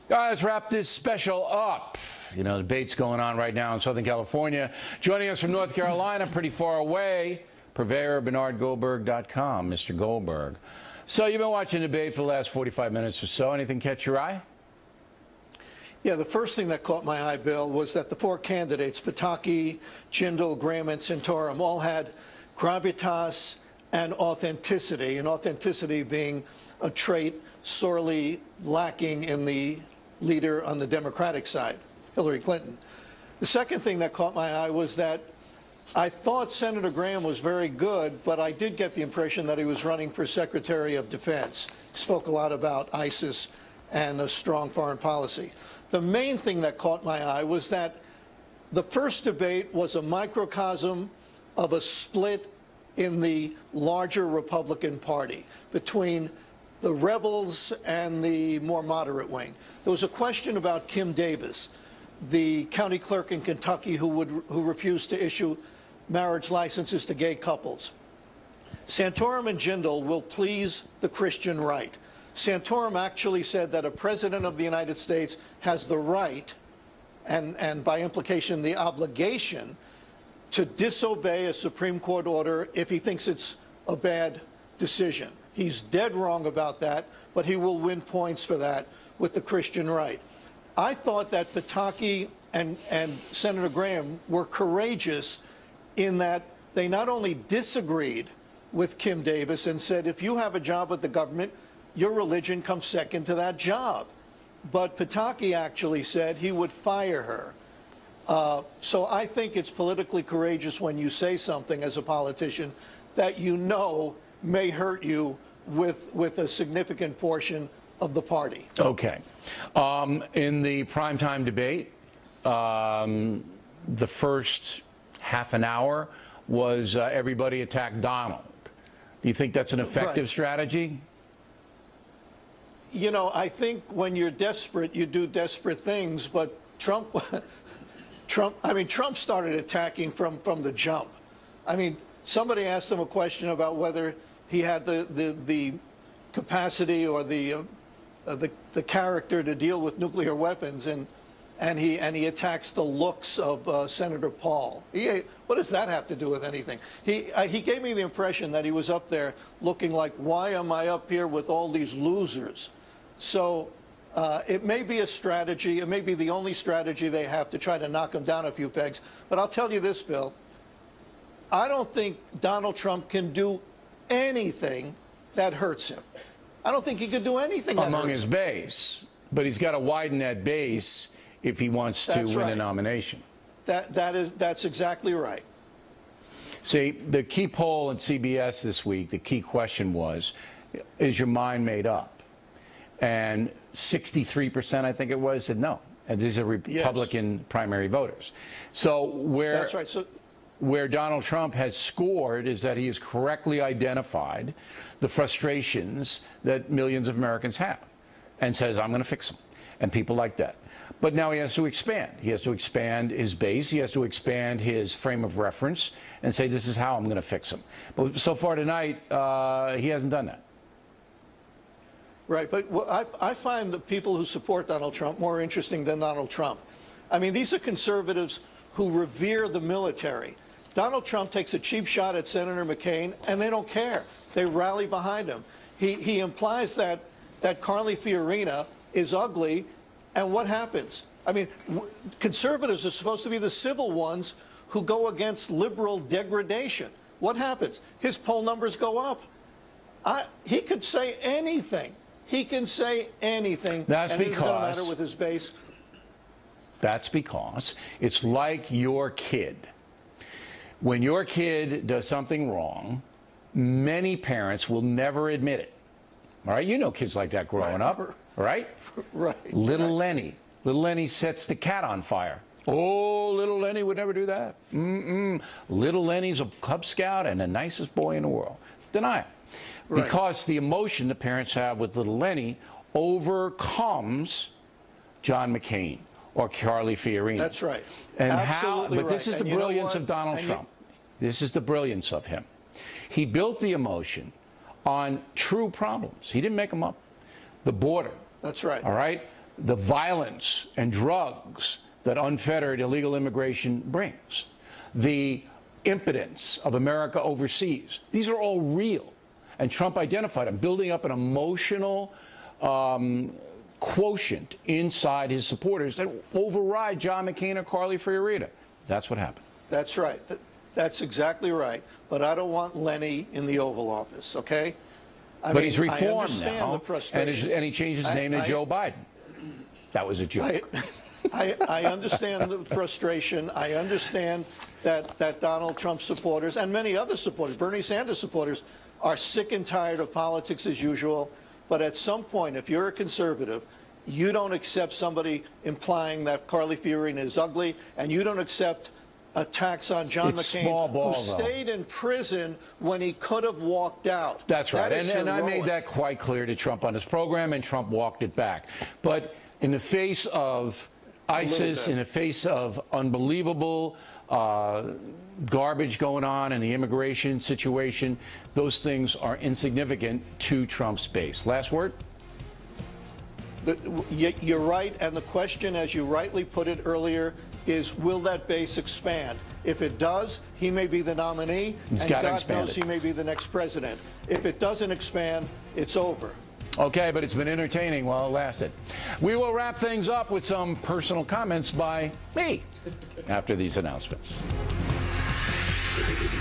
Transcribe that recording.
Let's wrap this special up. You know, debate's going on right now in Southern California. Joining us from North Carolina, pretty far away, purveyor, BernardGoldberg.com. Mr. Goldberg. So you've been watching the debate for the last 45 minutes or so. Anything catch your eye? Yeah, the first thing that caught my eye, Bill, was that the four candidates, Pataki, Jindal, Graham, and Santorum, all had gravitas and authenticity being a trait sorely lacking in the leader on the Democratic side, Hillary Clinton. The second thing that caught my eye was that I thought Senator Graham was very good, but I did get the impression that he was running for Secretary of Defense. He spoke a lot about ISIS and a strong foreign policy. The main thing that caught my eye was that the first debate was a microcosm of a split in the larger Republican Party between the rebels and the more moderate wing. There was a question about Kim Davis, the county clerk in Kentucky who refused to issue marriage licenses to gay couples. Santorum and Jindal will please the Christian right. Santorum actually said that a president of the United States has the right, and by implication the obligation, to disobey a Supreme Court order if he thinks it's a bad decision. He's dead wrong about that, but he will win points for that with the Christian right. I thought that Pataki and Senator Graham were courageous in that they not only disagreed with Kim Davis and said, if you have a job with the government, your religion comes second to that job. But Pataki actually said he would fire her. So I think it's politically courageous when you say something as a politician that you know may hurt you with a significant portion of the party. Okay. In the primetime debate, the first half an hour was everybody attacked Donald. Do you think that's an effective strategy? You know, I think when you're desperate, you do desperate things. But Trump started attacking from the jump. I mean, somebody asked him a question about whether he had the capacity or the character to deal with nuclear weapons, and he attacks the looks of Senator Paul. What does that have to do with anything? He gave me the impression that he was up there looking like, why am I up here with all these losers? So it may be a strategy. It may be the only strategy they have to try to knock him down a few pegs. But I'll tell you this, Bill. I don't think Donald Trump can do anything that hurts him. I don't think he could do anything that among hurts his him. base, but he's got to widen that base if he wants to win a nomination. That's exactly right. See, the key poll at CBS this week, the key question was, is your mind made up? And 63%, I think it was, said no. And these are Republican primary voters. So That's right. where Donald Trump has scored is that he has correctly identified the frustrations that millions of Americans have and says, I'm going to fix them. And people like that. But now he has to expand. He has to expand his base. He has to expand his frame of reference and say, this is how I'm going to fix them. But so far tonight, he hasn't done that. Right. But I find the people who support Donald Trump more interesting than Donald Trump. I mean, these are conservatives who revere the military. Donald Trump takes a cheap shot at Senator McCain, and they don't care. They rally behind him. He implies that Carly Fiorina is ugly, and what happens? I mean, conservatives are supposed to be the civil ones who go against liberal degradation. What happens? His poll numbers go up. He could say anything. He can say anything. That's and because it's going to matter with his base. That's because it's like your kid. When your kid does something wrong, many parents will never admit it. All right? You know kids like that growing up, right? Right. Little Lenny. Little Lenny sets the cat on fire. Oh, little Lenny would never do that. Little Lenny's a Cub Scout and the nicest boy in the world. Deny it. Right. Because the emotion the parents have with little Lenny overcomes John McCain or Carly Fiorina. That's right. And Absolutely but this is the brilliance of Donald Trump. This is the brilliance of him. He built the emotion on true problems. He didn't make them up. The border. That's right. All right? the violence and drugs that unfettered illegal immigration brings, the impotence of America overseas. These are all real. And Trump identified them, building up an emotional quotient inside his supporters that override John McCain or Carly Fiorina. That's what happened. That's right. That's exactly right. But I don't want Lenny in the Oval Office, okay? But he's reformed I now, the frustration. and he changed his name to Joe Biden. That was a joke. I understand the frustration. I understand that Donald Trump supporters and many other supporters, Bernie Sanders supporters, are sick and tired of politics as usual. But at some point, if you're a conservative, you don't accept somebody implying that Carly Fiorina is ugly, and you don't accept attacks on John McCain, who stayed in prison when he could have walked out. That's right. And I made that quite clear to Trump on his program, and Trump walked it back. But in the face of ISIS, in the face of unbelievable garbage going on in the immigration situation, those things are insignificant to Trump's base. Last word? You're right, and the question, as you rightly put it earlier, is will that base expand? If it does, he may be the nominee, and God knows he may be the next president. If it doesn't expand, it's over. Okay, but it's been entertaining while it lasted. We will wrap things up with some personal comments by me after these announcements.